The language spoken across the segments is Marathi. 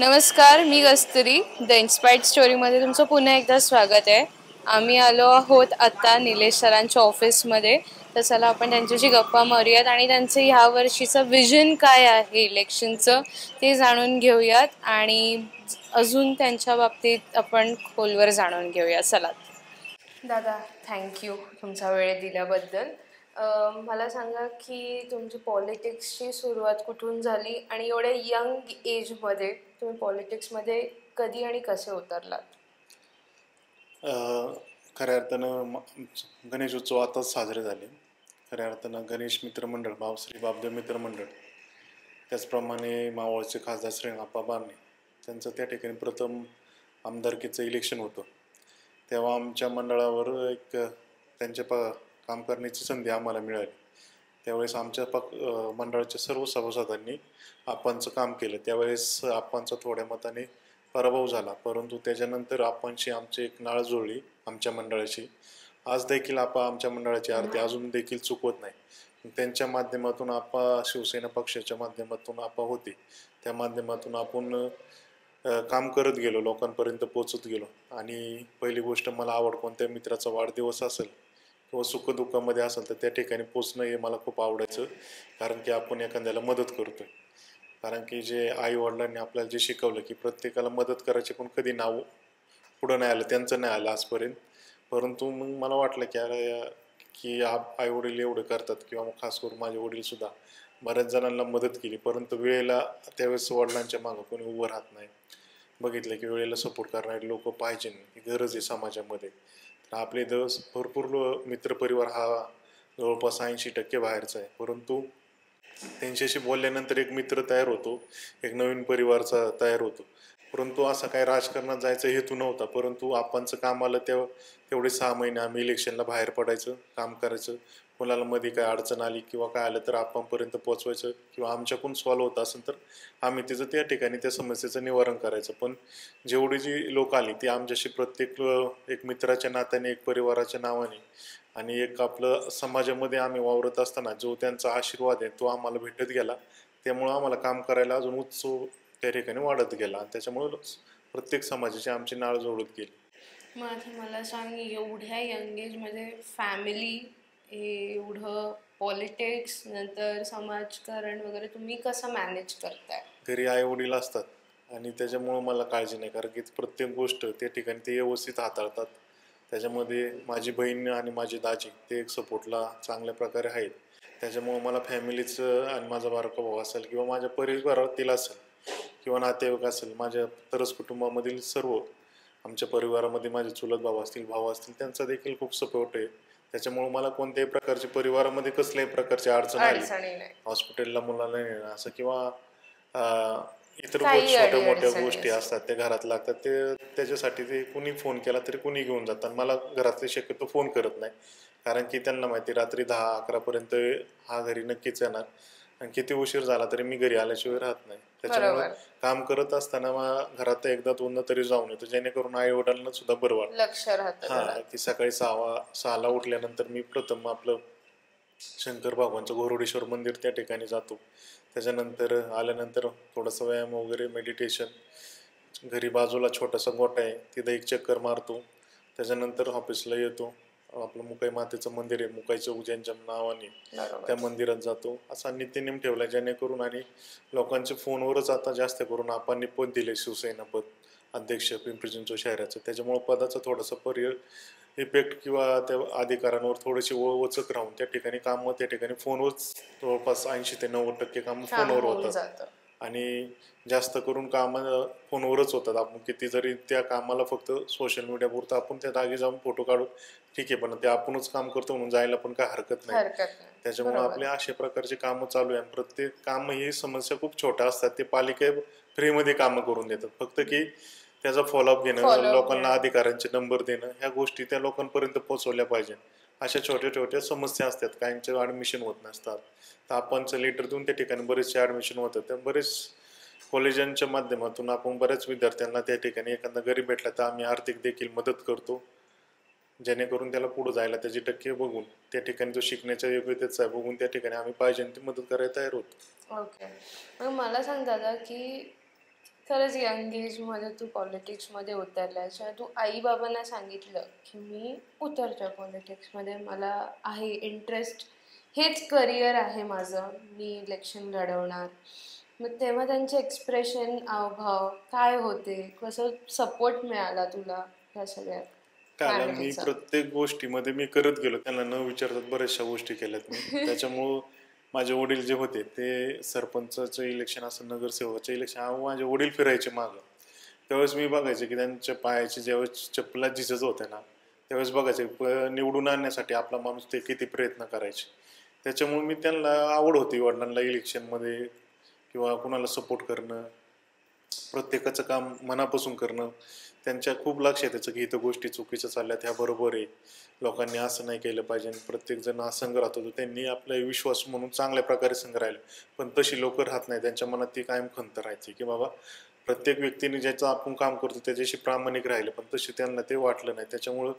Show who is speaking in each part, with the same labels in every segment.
Speaker 1: नमस्कार, मी कस्तुरी. द इन्स्पायर्ड स्टोरीमध्ये तुमचं पुन्हा एकदा स्वागत आहे. आम्ही आलो आहोत आता निलेश सरांच्या ऑफिसमध्ये. तर चला आपण त्यांच्याशी गप्पा मारूयात आणि त्यांचं ह्या वर्षीचं विजन काय आहे इलेक्शनचं ते जाणून घेऊयात आणि अजून त्यांच्या बाबतीत आपण खोलवर जाणून घेऊया. चला दादा, थँक्यू तुमचा वेळ दिल्याबद्दल. मला सांगा की तुमची पॉलिटिक्सची सुरुवात कुठून झाली आणि एवढ्या यंग एजमध्ये तुम्ही पॉलिटिक्समध्ये कधी आणि कसे उतरलात?
Speaker 2: खऱ्या अर्थानं गणेशोत्सव आताच साजरे झाले. खऱ्या अर्थानं गणेश मित्र मंडळ, भावश्री बापदेव मित्र मंडळ, त्याचप्रमाणे मावळचे खासदार श्रीनाप्पा बारणे, त्यांचं त्या ठिकाणी प्रथम आमदारकीचं इलेक्शन होतं. तेव्हा आमच्या मंडळावर एक काम करण्याची संधी आम्हाला मिळाली. त्यावेळेस आमच्या मंडळाच्या सर्व सभासदांनी आपणचं काम केलं. त्यावेळेस आपणचा थोड्या मताने पराभव झाला, परंतु त्याच्यानंतर आपणशी आमची एक नाळ जुळली आमच्या मंडळाची. आज देखील आमच्या मंडळाची आरती अजून देखील चुकवत नाही. त्यांच्या माध्यमातून शिवसेना पक्षाच्या माध्यमातून होते, त्या माध्यमातून आपण काम करत गेलो, लोकांपर्यंत पोचत गेलो. आणि पहिली गोष्ट, मला आवड कोणत्या मित्राचा वाढदिवस असेल किंवा सुखदुःखामध्ये असेल तर त्या ठिकाणी पोचणं हे मला खूप आवडायचं. कारण की आपण एखाद्याला मदत करतोय. कारण की जे आई वडिलांनी आपल्याला जे शिकवलं की प्रत्येकाला मदत करायची, पण कधी नाव पुढं नाही आलं, त्यांचं नाही आलं आजपर्यंत. परंतु मग मला वाटलं की आई वडील एवढं करतात, किंवा मग खास करून माझे वडील सुद्धा बऱ्याच जणांना मदत केली, परंतु वेळेला त्यावेळेस वडिलांच्या मागं कोणी उभं राहत नाही. बघितलं की वेळेला सपोर्ट करणारे लोक पाहिजे, ही गरज आहे समाजामध्ये. तर आपले भरपूर मित्रपरिवार हा जवळपास 80% बाहेरचा आहे, परंतु त्यांच्याशी बोलल्यानंतर एक मित्र तयार होतो, एक नवीन परिवारचा तयार होतो. परंतु असं काही राजकारणात जायचा हेतू नव्हता, परंतु आपणचं काम आलं तेवढे 6 महिने आम्ही इलेक्शनला बाहेर पडायचं, काम करायचं. कोणाला मध्ये काय अडचण आली किंवा काय आलं तर आपणपर्यंत पोचवायचं, किंवा आमच्याकडून सॉल्व्ह होत असेल तर आम्ही त्याचं त्या ठिकाणी त्या समस्येचं निवारण करायचं. पण जेवढी जी लोक आली ती आमच्याशी प्रत्येक एक मित्राच्या नात्याने, एक परिवाराच्या नावाने, आणि एक आपलं समाजामध्ये आम्ही वावरत असताना जो त्यांचा आशीर्वाद आहे तो आम्हाला भेटत गेला. त्यामुळं आम्हाला काम करायला अजून उत्सव त्या ठिकाणी वाढत गेला, आणि त्याच्यामुळं प्रत्येक समाजाची आमची नाळ जोडत गेली.
Speaker 1: मग आता मला सांग, एवढ्या यंग एजमध्ये फॅमिली, एवढं पॉलिटिक्स, नंतर समाजकारण वगैरे तुम्ही कसं मॅनेज करताय?
Speaker 2: घरी आई वडील असतात आणि त्याच्यामुळं मला काळजी नाही, कारण की प्रत्येक गोष्ट त्या ठिकाणी ते व्यवस्थित हाताळतात. त्याच्यामध्ये माझी बहीण आणि माझी दाजी ते एक सपोर्टला चांगल्या प्रकारे आहेत. त्याच्यामुळं मला फॅमिलीचं, आणि माझा बारका भाऊ असेल किंवा माझ्या परिवारातील असेल किंवा नातेवाईक असेल, माझ्या तरस कुटुंबामधील सर्व, आमच्या परिवारामध्ये माझे चुलत भाऊ असतील, त्यांचा देखील खूप सपोर्ट आहे. त्याच्यामुळं मला कोणत्याही प्रकारची, परिवारामध्ये कसल्याही प्रकारची अडचण आली, हॉस्पिटलला मुलाला नेणं असं, किंवा इतर छोट्या मोठ्या गोष्टी असतात त्या घरात लागतात, त्याच्यासाठी ते कुणी फोन केला तरी कुणी घेऊन जातात. मला घरातले शक्यतो फोन करत नाही, कारण की त्यांना माहिती रात्री 10-11पर्यंत हा घरी नक्कीच येणार, आणि किती उशीर झाला तरी मी घरी आल्याशिवाय राहत नाही. त्याच्यामुळे काम करत असताना घरात एकदा दोनदा तरी जाऊन येतो, जेणेकरून आई वडिलांना सुद्धा बरं वाटतं,
Speaker 1: लक्ष राहतं.
Speaker 2: की सकाळी 6ला उठल्यानंतर मी प्रथम आपलं शंकर भगवानचं घोरडेश्वर मंदिर त्या ठिकाणी जातो. त्याच्यानंतर आल्यानंतर थोडासा व्यायाम वगैरे, मेडिटेशन, घरी बाजूला छोटासा गोठा आहे तिथं एक चक्कर मारतो. त्याच्यानंतर ऑफिसला येतो. आपलं मुकाई मातेचं मंदिर आहे, मुकाई चौक ज्यांच्या नावाने, त्या मंदिरात जातो. असा नित्यनेम ठेवला, जेणेकरून, आणि लोकांच्या फोनवरच आता जास्त करून आपण पद दिले, शिवसेना पद अध्यक्ष पिंपरी चिंचवड शहराचं. त्याच्यामुळे पदाचा थोडासा इफेक्ट किंवा त्या अधिकारांवर थोडीशी वचक राहून त्या ठिकाणी कामं त्या ठिकाणी फोनवरच जवळपास 80 ते 90% कामं फोनवर होतात, आणि जास्त करून कामं फोनवरच होतात. आपण किती जरी त्या कामाला फक्त सोशल मीडियापुरतं आपण त्या जागी जाऊन फोटो काढू, ठीक आहे, पण ते आपणच काम करतो म्हणून जायला पण काय हरकत नाही. त्याच्यामुळे आपले अशा प्रकारचे कामं चालू आहे. प्रत्येक काम ही समस्या खूप छोट्या असतात, ते पालिका फ्रीमध्ये कामं करून देतात, फक्त की त्याचा फॉलोअप घेणं, लोकांना अधिकाऱ्यांचे नंबर देणं, ह्या गोष्टी त्या लोकांपर्यंत पोहोचवल्या पाहिजे. अशा छोट्या छोट्या समस्या असतात. काहींचे ॲडमिशन होत नसतात, तर आपणचं लेटर देऊन त्या ठिकाणी बरेचसे ॲडमिशन होतात. त्या बरेच कॉलेजांच्या माध्यमातून आपण बऱ्याच विद्यार्थ्यांना त्या ठिकाणी एखादा गरीब भेटला तर आम्ही आर्थिक देखील मदत करतो, जेणेकरून त्याला पुढे जायला त्याची टक्के बघून, त्या ठिकाणी तो शिकण्याच्या योग्यतेचा बघून त्या ठिकाणी आम्ही पाहिजे ती मदत करायला तयार होतो.
Speaker 1: ओके. मग मला सांग दादा की खरंच यंग एजमध्ये तू पॉलिटिक्समध्ये उतरल्यास आणि तू आई-बाबांना सांगितलं, की मी उतरतोय पॉलिटिक्समध्ये, मला आहे इंटरेस्ट, हेच करिअर आहे माझं, मी इलेक्शन लढवणार. मग तेव्हा त्यांचे एक्सप्रेशन, हावभाव काय होते? कसं सपोर्ट मिळाला तुला ह्या सगळ्या
Speaker 2: कारण मी
Speaker 1: फॅमिलीचा?
Speaker 2: प्रत्येक गोष्टीमध्ये मी करत गेलो. त्यांना न विचारता बऱ्याचशा गोष्टी केल्यात मी. त्याच्यामुळं माझे वडील जे होते ते सरपंचाचं इलेक्शन असं नगरसेवकाचं इलेक्शन माझे वडील फिरायचे मागं. त्यावेळेस मी बघायचे की त्यांच्या पायाची ज्यावेळेस चपला झिजत होत्या ना, त्यावेळेस बघायचे निवडून आणण्यासाठी आपला माणूस ते किती प्रयत्न करायचे. त्याच्यामुळे मी त्यांना आवड होती वडिलांना इलेक्शनमध्ये किंवा कुणाला सपोर्ट करणं, प्रत्येकाचं काम मनापासून करणं. त्यांच्या खूप लक्षात यायचं की इथं गोष्टी चुकीच्या चालल्यात, ह्या बरोबर आहे. लोकांनी असं नाही केलं पाहिजे. प्रत्येकजण असंग राहत होतं. त्यांनी आपला विश्वास म्हणून चांगल्या प्रकारे संघ राहिले. पण तशी लोकं राहत नाही. त्यांच्या मनात ती कायम खंत राहायची की बाबा प्रत्येक व्यक्तीने ज्याचं आपण काम करतो त्याच्याशी प्रामाणिक राहिलं. पण तसे त्यांना ते वाटलं नाही. त्याच्यामुळं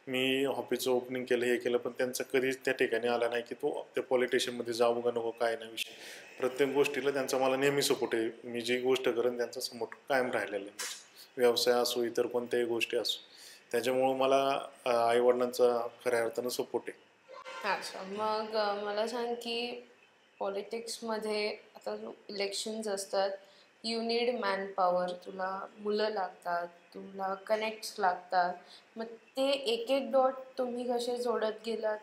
Speaker 2: मी ऑफिसचं ओपनिंग केलं, हे केलं. पण त्यांचा कधीच त्या ठिकाणी आला नाही की तू त्या पॉलिटिशियनमध्ये जाऊ का नको, काय नाही विषय. प्रत्येक गोष्टीला त्यांचा मला नेहमी सपोर्ट आहे. मी जी गोष्ट करेन त्यांचा सपोर्ट कायम राहिलेला आहे. व्यवसाय असो, इतर कोणत्याही गोष्टी असो. त्याच्यामुळं मला आईवडिलांचा खऱ्या अर्थानं सपोर्ट आहे.
Speaker 1: अच्छा. मग मला सांग की पॉलिटिक्समध्ये आता जो इलेक्शन्स असतात, यू नीड मॅन पॉवर. तुला मुलं लागतात, तुला कनेक्ट्स लागतात. मग ते एक एक डॉट तुम्ही कसे जोडत गेलात?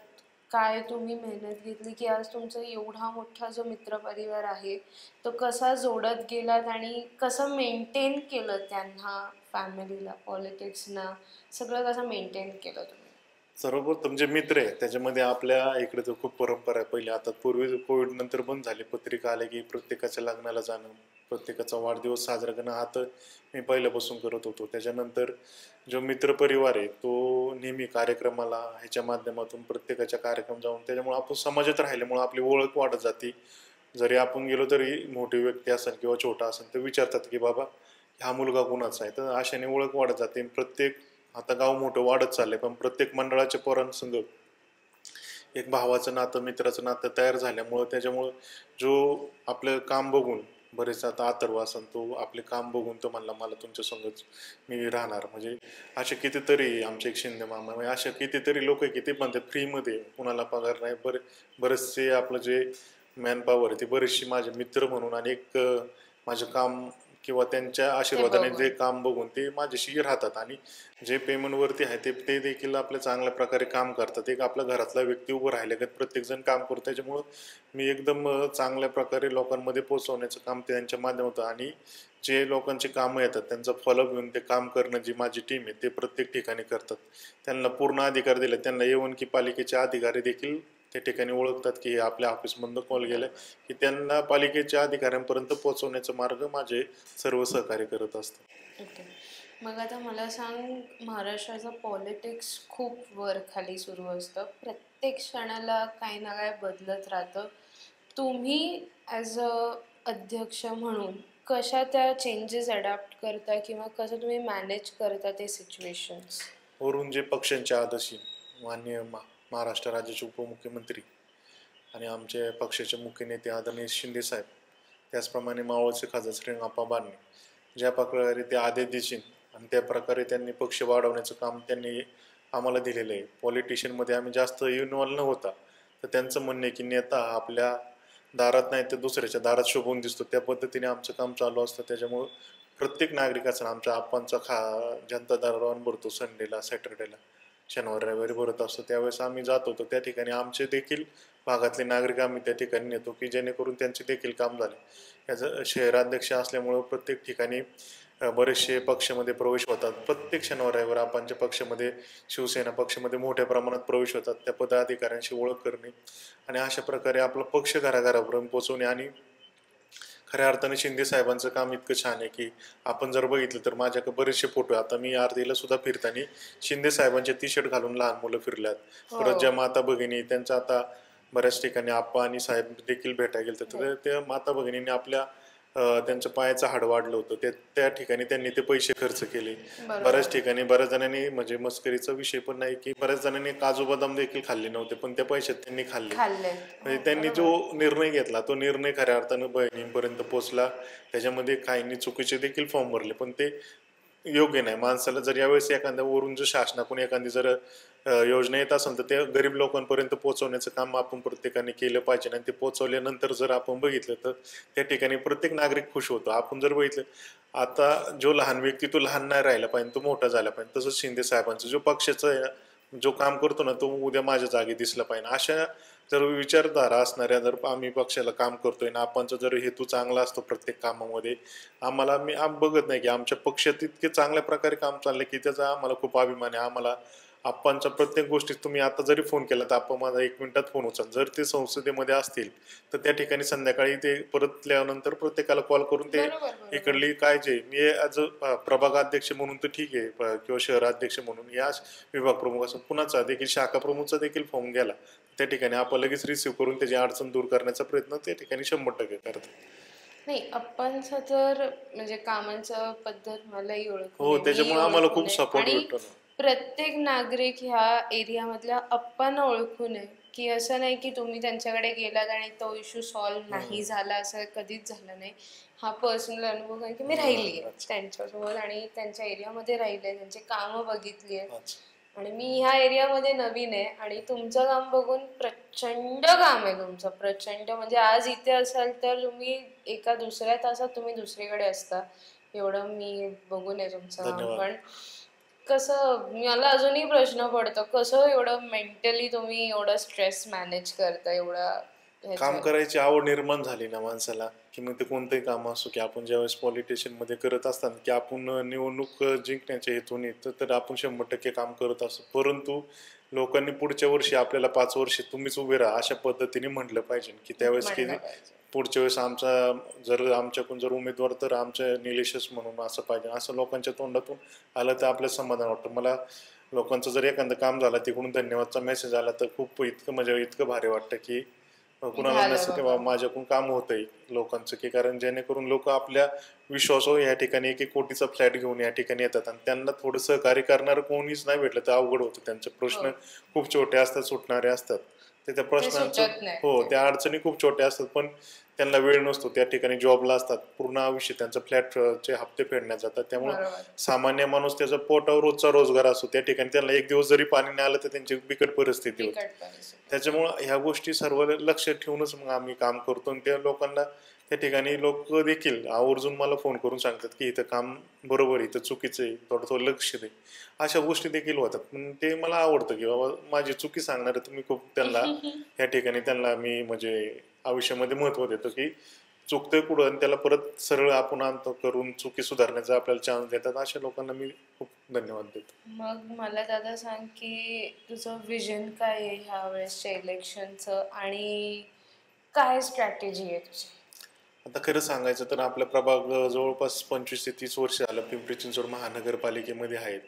Speaker 1: काय तुम्ही मेहनत घेतली की आज तुमचा एवढा मोठा जो मित्रपरिवार आहे, तो कसा जोडत गेलात आणि कसं मेंटेन केलं त्यांना, फॅमिलीला, पॉलिटिक्सना, सगळं कसं मेंटेन केलं तुम्ही?
Speaker 2: सर्वप्रथम जे मित्र आहे त्याच्यामध्ये आपल्या इकडे तर खूप परंपरा आहे. पहिले आता पूर्वी कोविड नंतर बंद झाली. पत्रिका आल्या की प्रत्येकाच्या लग्नाला जाणं, प्रत्येकाचा वाढदिवस साजरा करणं हा तर मी पहिल्यापासून करत होतो. त्याच्यानंतर जो मित्रपरिवार आहे तो नेहमी कार्यक्रमाला ह्याच्या माध्यमातून प्रत्येकाच्या कार्यक्रम जाऊन त्याच्यामुळे आपण समाजात राहिल्यामुळे आपली ओळख वाढत जाते. जरी आपण गेलो तरी मोठी व्यक्ती असेल किंवा छोटा असेल तर विचारतात की बाबा हा मुलगा कुणाचा आहे. तर अशाने ओळख वाढत जाते. प्रत्येक आता गाव मोठं वाढत चाललंय पण प्रत्येक मंडळाच्या पोरांसंग एक भावाचं नातं, मित्राचं नातं तयार झाल्यामुळं त्याच्यामुळं जो आपलं काम बघून बरेच आता अथर्व असन तो आपले काम बघून तो म्हणला मला तुमच्या संगच मी राहणार. म्हणजे असे कितीतरी आमचे एक शिंदे मामा म्हणजे असे कितीतरी लोक आहे की ते म्हणतात फ्रीमध्ये कुणाला पगार नाही. बरेचसे आपलं जे मॅन पॉवर आहे ते बरेचसे माझे मित्र म्हणून आणि एक माझं काम किंवा त्यांच्या
Speaker 1: ते
Speaker 2: आशीर्वादाने जे
Speaker 1: बघून.
Speaker 2: काम बघून ते माझ्याशी राहतात आणि जे पेमेंटवरती आहे ते ते देखील आपल्या चांगल्या प्रकारे काम करतात. एक आपल्या घरातला व्यक्ती उभं राहिल्यागत प्रत्येकजण काम करतो. त्याच्यामुळं मी एकदम चांगल्या प्रकारे लोकांमध्ये पोहोचवण्याचं काम त्यांच्या माध्यमातून आणि जे लोकांची कामं येतात त्यांचा फॉलोअप घेऊन ते काम करणं जी माझी टीम आहे ते प्रत्येक ठिकाणी करतात. त्यांना पूर्ण अधिकार दिले. त्यांना येऊन की पालिकेचे अधिकारी देखील त्या ठिकाणी ओळखतात की हे आपल्या ऑफिसमधनं कॉल गेला की त्यांना पालिकेच्या अधिकाऱ्यांपर्यंत पोहोचवण्याचा मार्ग माझे सर्व सहकार्य करत असतात.
Speaker 1: ओके. मग आता मला सांग, महाराष्ट्राचं पॉलिटिक्स खूप वर खाली सुरू असतं. प्रत्येक क्षणाला काही ना काही बदलत राहतं. तुम्ही ॲज अ अध्यक्ष म्हणून कशा त्या चेंजेस अडॅप्ट करता किंवा कसं तुम्ही मॅनेज करता ते सिच्युएशन्स?
Speaker 2: वरून जे पक्षांचे आदर्शी माननीय महाराष्ट्र राज्याचे उपमुख्यमंत्री आणि आमचे पक्षाचे मुख्य नेते आदरणीय शिंदे साहेब, त्याचप्रमाणे मावळचे खासदार श्रीरंगाप्पा बारणे, ज्या प्रकारे ते आदेश देशील आणि त्या प्रकारे त्यांनी पक्ष वाढवण्याचं काम त्यांनी आम्हाला दिलेलं आहे. पॉलिटिशियनमध्ये आम्ही जास्त इन्व्हॉल्व न होता तर त्यांचं म्हणणं आहे की नेता हा आपल्या दारात नाही तर दुसऱ्याच्या दारात शोभून दिसतो. त्या पद्धतीने आमचं काम चालू असतं. त्याच्यामुळं प्रत्येक नागरिकाचा आमच्या आप्पांचा जनता दरबार भरतो संडेला, सॅटर्डेला, शनिवार रविवारी भरत असतो. त्यावेळेस आम्ही जात होतो. त्या ठिकाणी आमचे देखील भागातले नागरिक आम्ही त्या ठिकाणी नेतो की जेणेकरून त्यांचे देखील काम झाले. याचं शहराध्यक्ष असल्यामुळं प्रत्येक ठिकाणी बरेचसे पक्षामध्ये प्रवेश होतात. प्रत्येक शनिवार रविवार आपांच्या पक्षामध्ये शिवसेना पक्षामध्ये मोठ्या प्रमाणात प्रवेश होतात. त्या पदाधिकाऱ्यांशी ओळख करणे आणि अशा प्रकारे आपला पक्ष घराघरापर्यंत पोहोचवणे आणि खऱ्या अर्थाने शिंदे साहेबांचं काम इतकं छान आहे की आपण जर बघितलं तर माझ्याकडे बरेचसे फोटो आता मी आरतीला सुद्धा फिरताना शिंदे साहेबांचे टी शर्ट घालून लहान मुलं फिरल्यात.
Speaker 1: हो.
Speaker 2: परत ज्या माता भगिनी त्यांचं आता बऱ्याच ठिकाणी आप्पा आणि साहेब देखील भेटायला गेले तर
Speaker 1: हो.
Speaker 2: त्या माता भगिनींनी आपल्या त्यांच्या पायाचं हाड वाढलं होतं, त्या ठिकाणी त्यांनी ते पैसे खर्च केले.
Speaker 1: बरोबर.
Speaker 2: बऱ्याच ठिकाणी बऱ्याच जणांनी, म्हणजे मस्करीचा विषय पण नाही की बऱ्याच जणांनी काजू बदाम देखील खाल्ले नव्हते, पण त्या पैशात त्यांनी खाल्ले. म्हणजे त्यांनी जो निर्णय घेतला तो निर्णय खऱ्या अर्थानं बहिणींपर्यंत पोहोचला. त्याच्यामध्ये काहींनी चुकीचे देखील फॉर्म भरले, पण ते योग्य नाही. माणसाला जर यावेळेस एखाद्या वरून जर शासनाकडून एखादी जर योजना येत असेल तर ते गरीब लोकांपर्यंत पोहोचवण्याचं काम आपण प्रत्येकाने केलं पाहिजे. आणि ते पोहोचवल्यानंतर जर आपण बघितलं तर त्या ठिकाणी प्रत्येक नागरिक खुश होतो. आपण जर बघितलं आता जो लहान व्यक्ती तो लहान नाही राहिला पाहिजे, तो मोठा झाला पाहिजे. तसंच शिंदे साहेबांचं जो पक्षाचं जो काम करतो ना तो उद्या माझ्या जागी दिसला पाहिजे. अशा जर विचारधारा असणाऱ्या जर आम्ही पक्षाला काम करतोय ना, आपांचा जर हेतू चांगला असतो प्रत्येक कामामध्ये, आम्हाला बघत नाही की आमच्या पक्षात इतके चांगल्या प्रकारे काम चाललंय की त्याचा आम्हाला खूप अभिमान आहे. आम्हाला आप्पांच्या प्रत्येक गोष्टीत तुम्ही आता जरी फोन केला तर आप्पा माझा 1 मिनिटात फोन उचल. जर ते संसदेमध्ये असतील तर त्या ठिकाणी संध्याकाळी ते परतल्यानंतर प्रत्येकाला कॉल करून ते इकडली काय जे मी ॲज अ प्रभागाध्यक्ष म्हणून तर ठीक आहे, किंवा शहराध्यक्ष म्हणून या विभाग प्रमुख असं कुणाचा देखील शाखा प्रमुखचा देखील फोन गेला त्या ठिकाणी आपण लगेच रिसिव्ह करून त्याची अडचण दूर करण्याचा प्रयत्न त्या ठिकाणी 100% करतात.
Speaker 1: नाही, अप्पांचं तर म्हणजे कामांचं पद्धत मलाही ओळखून
Speaker 2: हो,
Speaker 1: आहे, मीही
Speaker 2: त्याच्यामुळे आम्हाला
Speaker 1: ओळखून
Speaker 2: खूप
Speaker 1: आहे.
Speaker 2: सपोर्ट
Speaker 1: आणि
Speaker 2: भेटतो ना.
Speaker 1: प्रत्येक नागरिक ह्या एरियामधल्या अप्पांना ओळखून आहे, की असं नाही की तुम्ही त्यांच्याकडे गेलात आणि तो इश्यू सॉल्व्ह नाही झाला, असं कधीच झालं नाही. हा पर्सनल अनुभव, कारण की मी राहिली आहे त्यांच्यासोबत आणि त्यांच्या एरियामध्ये राहिले, त्यांची कामं बघितली आहेत. आणि मी ह्या एरियामध्ये नवीन आहे आणि तुमचं काम बघून प्रचंड काम आहे तुमचं, प्रचंड. म्हणजे आज इथे असाल तर तुम्ही एका दुसऱ्या तासात तुम्ही दुसरीकडे असता, एवढं मी बघून आहे तुमचं काम.
Speaker 2: धन्यवाद.
Speaker 1: पण कसं, मला अजूनही प्रश्न पडतो कसं एवढं मेंटली तुम्ही एवढं स्ट्रेस मॅनेज करता एवढं
Speaker 2: काम
Speaker 1: ह्याच्यात.
Speaker 2: करायची आवड निर्माण झाली ना माणसाला, की मग ते कोणतंही काम असो, की आपण ज्यावेळेस पॉलिटिशियनमध्ये करत असताना की आपण निवडणूक जिंकण्याच्या हेतून येतं तर आपण 100% काम करत असतो. परंतु लोकांनी पुढच्या वर्षी आपल्याला 5 वर्ष तुम्हीच उभे राहा अशा पद्धतीने म्हटलं पाहिजे, की त्यावेळेस की
Speaker 1: म्हणलं पाहिजे.
Speaker 2: पुढच्या वेळेस जर आमच्याकडून जर उमेदवार तर आमच्या निलेशच म्हणून असं पाहिजे, असं लोकांच्या तोंडातून आलं तर आपलं समाधान वाटतं. मला लोकांचं जर एखादं काम झालं तिकडून धन्यवादचा मेसेज आला तर खूप इतकं म्हणजे इतकं भारी वाटतं की कुणाला
Speaker 1: झालं
Speaker 2: नसतं की बाबा
Speaker 1: बाबा.
Speaker 2: माझ्याकडून काम होतंय लोकांचं, की कारण जेणेकरून लोक आपल्या विश्वासावर या ठिकाणी 1-1 कोटीचा फ्लॅट घेऊन या ठिकाणी येतात आणि त्यांना थोडं सहकार्य करणारं कोणीच नाही भेटलं तर अवघड होतं. त्यांचे प्रश्न
Speaker 1: हो,
Speaker 2: खूप छोटे असतात, सुटणारे असतात. तर त्या
Speaker 1: ते
Speaker 2: प्रश्नांचं
Speaker 1: सुटत नाही
Speaker 2: हो,
Speaker 1: ते.
Speaker 2: त्या अडचणी खूप छोट्या असतात, पण त्यांना वेळ नसतो. त्या ठिकाणी जॉबला असतात, पूर्ण आयुष्य त्यांचं फ्लॅटचे हप्ते फेडण्यात जातात. त्यामुळं
Speaker 1: बरोबर.
Speaker 2: सामान्य माणूस त्याचा पोटावर रोजचा रोजगार असतो. त्या ठिकाणी त्यांना 1 दिवस जरी पाणी नाही आलं तर त्यांची बिकट परिस्थिती होते.
Speaker 1: बिकट परिस्थिती.
Speaker 2: त्याच्यामुळं ह्या गोष्टी सर्व लक्षात ठेवूनच मग आम्ही काम करतो आणि त्या लोकांना त्या ठिकाणी लोक देखील आवर्जून मला फोन करून सांगतात की इथं काम बरोबर आहे, इथं चुकीचं आहे, थोडं लक्ष दे. अशा गोष्टी देखील होतात. पण ते मला आवडतं की बाबा माझी चुकी सांगणारे तुम्ही खूप त्यांना या ठिकाणी त्यांना मी म्हणजे आयुष्यामध्ये महत्त्व देतो की चुकतोय कुठं आणि त्याला परत सरळ आपण आणतो करून चुकी सुधारण्याचा आपल्याला चान्स देतात. अशा लोकांना मी खूप धन्यवाद देतो.
Speaker 1: मग मला दादा सांग की तुझं विजन काय आहे ह्या वेळेसच्या इलेक्शनचं आणि काय स्ट्रॅटेजी आहे तुझी?
Speaker 2: आता खरं सांगायचं तर आपला प्रभाग जवळपास 25 ते 30 वर्ष झालं पिंपरी चिंचवड महानगरपालिकेमध्ये आहेत.